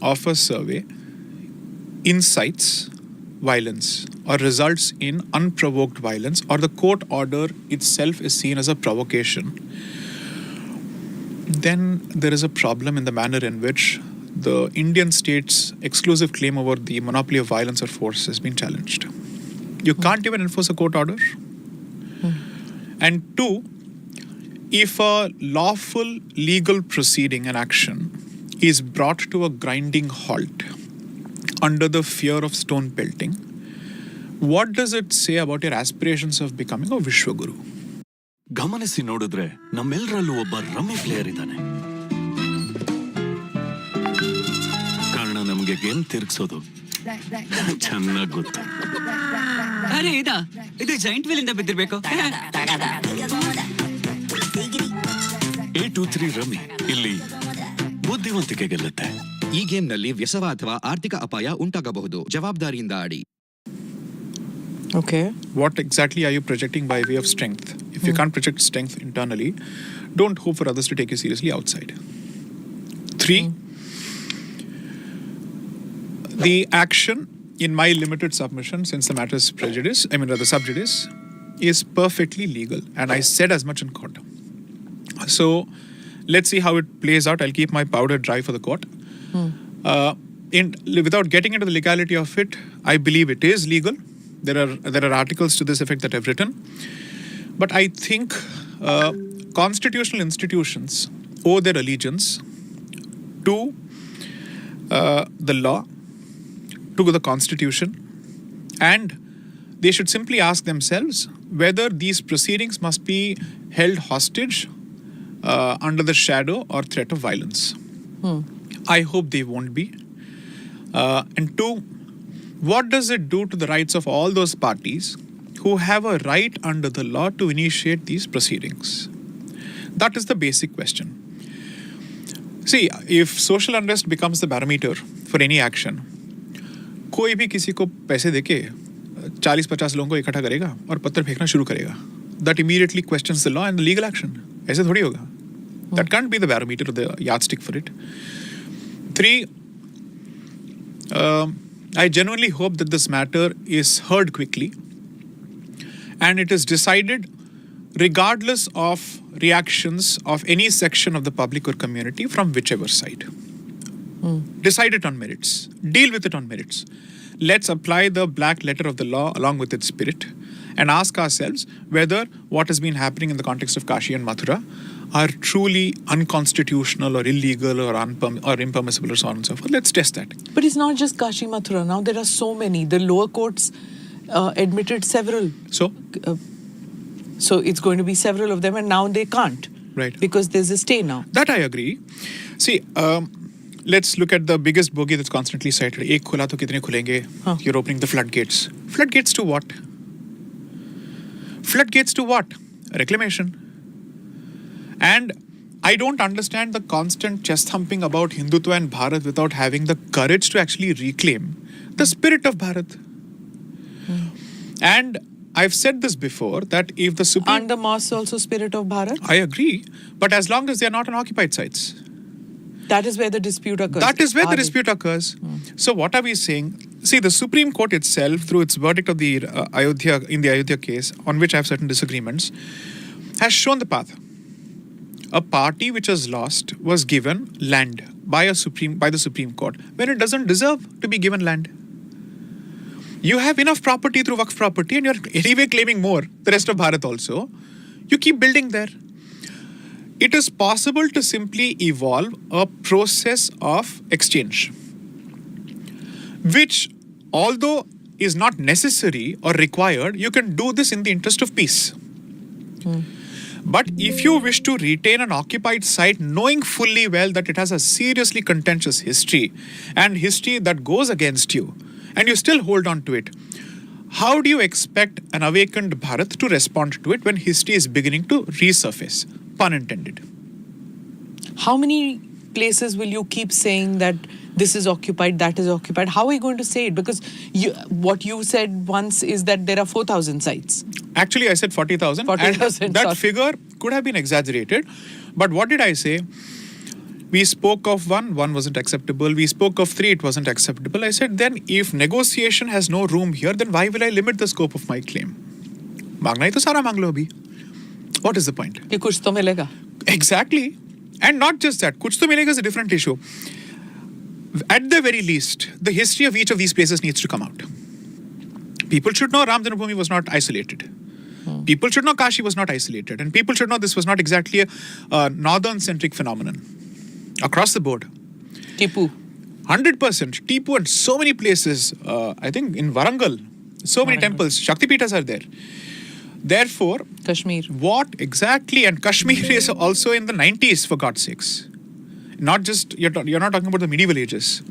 of a survey incites violence or results in unprovoked violence, or the court order itself is seen as a provocation, then there is a problem in the manner in which the Indian state's exclusive claim over the monopoly of violence or force has been challenged. You can't even enforce a court order. And 2, if a lawful legal proceeding and action is brought to a grinding halt under the fear of stone pelting, what does it say about your aspirations of becoming a Vishwaguru? ಗಮನಿಸಿ ನೋಡಿದ್ರೆ ನಮ್ಮೆಲ್ಲರಲ್ಲೂ ಒಬ್ಬ rummy player ಇದ್ದಾನೆ. ಕಾರಣ ನಮಗೆ game ತಿರುಗಿಸೋದು, ಚೆನ್ನಾಗಿ ಗೊತ್ತು. ಅರೆ ಇದು ಜೈಂಟ್ ವೀಲ್ ಇಂದ ಬಿದ್ದಿರ್ಬೇಕು. 823 ರಮ್ಮಿ ಇಲ್ಲಿ ಬುದ್ಧಿವಂತಿಕೆ ಗೆಲ್ಲುತ್ತೆ. ಈ ಗೇಮ್ನಲ್ಲಿ ವ್ಯಸನ ಅಥವಾ ಆರ್ಥಿಕ ಅಪಾಯ ಉಂಟಾಗಬಹುದು. ಜವಾಬ್ದಾರಿಯಿಂದ ಆಡಿ. Okay. What exactly are you projecting by way of strength? If you can't project strength internally, don't hope for others to take you seriously outside. 3, the action in my limited submission, since the matter is the subjudice, is perfectly legal. And I said as much in court. So, let's see how it plays out. I'll keep my powder dry for the court. Without getting into the legality of it, I believe it is legal. There are articles to this effect that I've written. But I think constitutional institutions owe their allegiance to the law, to the constitution, and they should simply ask themselves whether these proceedings must be held hostage under the shadow or threat of violence. I hope they won't be. And 2, what does it do to the rights of all those parties who have a right under the law to initiate these proceedings? That is the basic question. See, if social unrest becomes the barometer for any action, कोई भी किसी को पैसे देके 40-50 लोगों को इकट्ठा करेगा और पत्थर फेंकना शुरू करेगा, that immediately questions the law and the legal action. ऐसे थोड़ी होगा. That can't be the barometer or the yardstick for it. 3, I genuinely hope that this matter is heard quickly and it is decided regardless of reactions of any section of the public or community from whichever side. Decide it on merits. Deal with it on merits. Let's apply the black letter of the law along with its spirit and ask ourselves whether what has been happening in the context of Kashi and Mathura are truly unconstitutional or illegal or impermissible or so on and so forth. Let's test that. But it's not just Kashi Mathura. Now there are so many. The lower courts admitted several. So it's going to be several of them and now they can't. Right. Because there's a stay now. That I agree. See, let's look at the biggest bogey that's constantly cited. Ek khula to kitne khulenge? You're opening the floodgates. Floodgates to what? Floodgates to what? Reclamation. And I don't understand the constant chest thumping about Hindutva and Bharat without having the courage to actually reclaim the spirit of Bharat. And I've said this before, that if the Supreme... Aren't the mosques also spirit of Bharat? I agree. But as long as they are not on occupied sites. That is where the dispute occurs. That is where the dispute occurs. So what are we saying? See, the Supreme Court itself, through its verdict of the Ayodhya case, on which I have certain disagreements, has shown the path. A party which has lost was given land by the Supreme Court when it doesn't deserve to be given land. You have enough property through Waqf property and you're anyway claiming more, the rest of Bharat also. You keep building there. It is possible to simply evolve a process of exchange, which, although is not necessary or required, you can do this in the interest of peace. But if you wish to retain an occupied site knowing fully well that it has a seriously contentious history and history that goes against you, and you still hold on to it, how do you expect an awakened Bharat to respond to it when history is beginning to resurface? Pun intended. How many places will you keep saying that this is occupied, that is occupied? How are you going to say it? Because what you said once is that there are 4,000 sites. Actually, I said 40,000. 40,000. That figure could have been exaggerated. But what did I say? We spoke of one wasn't acceptable. We spoke of 3, it wasn't acceptable. I said, then if negotiation has no room here, then why will I limit the scope of my claim? Mangna hai to sara mang lo abhi. What is the point? Ki kuch to milega. Exactly. And not just that. Kuch to milega is a different issue. At the very least, the history of each of these places needs to come out. People should know Ram Janmabhoomi was not isolated. People should know Kashi was not isolated. And people should know this was not exactly a northern-centric phenomenon. Across the board. Tipu. 100%. Tipu and so many places. I think in Warangal, so many temples. Shaktipeethas are there. Therefore, Kashmir. What exactly? And Kashmir is also in the 90s, for God's sakes. Not just, you're not talking about the medieval ages.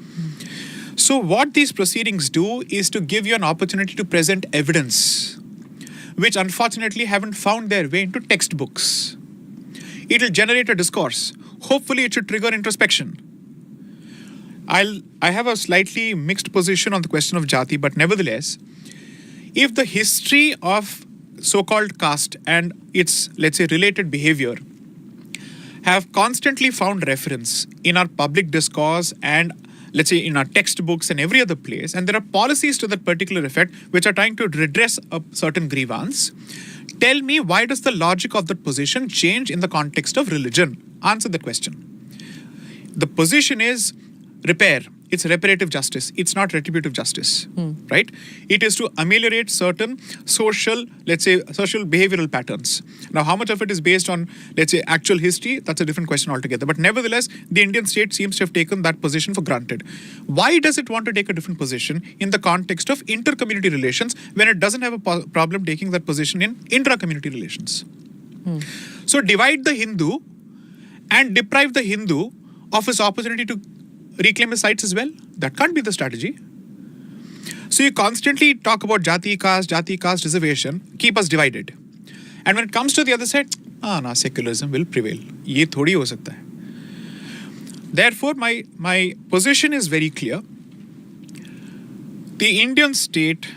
So what these proceedings do is to give you an opportunity to present evidence, which unfortunately haven't found their way into textbooks. It will generate a discourse. Hopefully it should trigger introspection. I have a slightly mixed position on the question of jati, but nevertheless, if the history of so-called caste and its, let's say, related behavior have constantly found reference in our public discourse and, let's say, in our textbooks and every other place, and there are policies to that particular effect which are trying to redress a certain grievance, tell me, why does the logic of that position change in the context of religion? Answer the question. The position is repair. It's reparative justice. It's not retributive justice, right? It is to ameliorate certain social, let's say, social behavioral patterns. Now, how much of it is based on, let's say, actual history? That's a different question altogether. But nevertheless, the Indian state seems to have taken that position for granted. Why does it want to take a different position in the context of inter-community relations when it doesn't have a problem taking that position in intra-community relations? So divide the Hindu and deprive the Hindu of his opportunity to reclaim his sites as well? That can't be the strategy. So you constantly talk about jati, caste, reservation, keep us divided. And when it comes to the other side, secularism will prevail. Ye thodi ho sakta hai. Therefore, my position is very clear. The Indian state,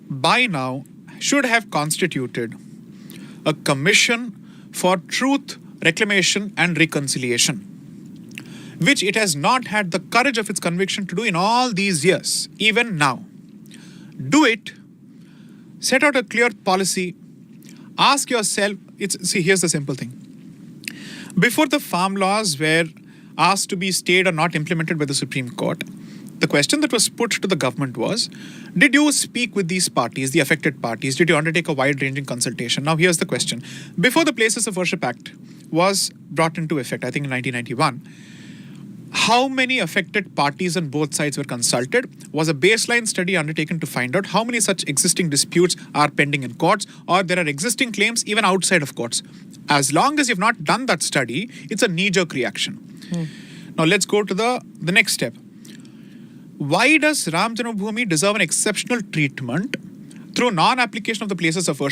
by now, should have constituted a commission for truth, reclamation, and reconciliation, which it has not had the courage of its conviction to do in all these years, even now. Do it, set out a clear policy, ask yourself, here's the simple thing. Before the farm laws were asked to be stayed or not implemented by the Supreme Court, the question that was put to the government was, did you speak with these parties, the affected parties? Did you undertake a wide-ranging consultation? Now here's the question. Before the Places of Worship Act was brought into effect, I think in 1991, how many affected parties on both sides were consulted? Was a baseline study undertaken to find out how many such existing disputes are pending in courts, or there are existing claims even outside of courts? As long as you've not done that study, it's a knee-jerk reaction. Now let's go to the next step. Why does Ram Janmabhoomi deserve an exceptional treatment through non-application of the Places of Worship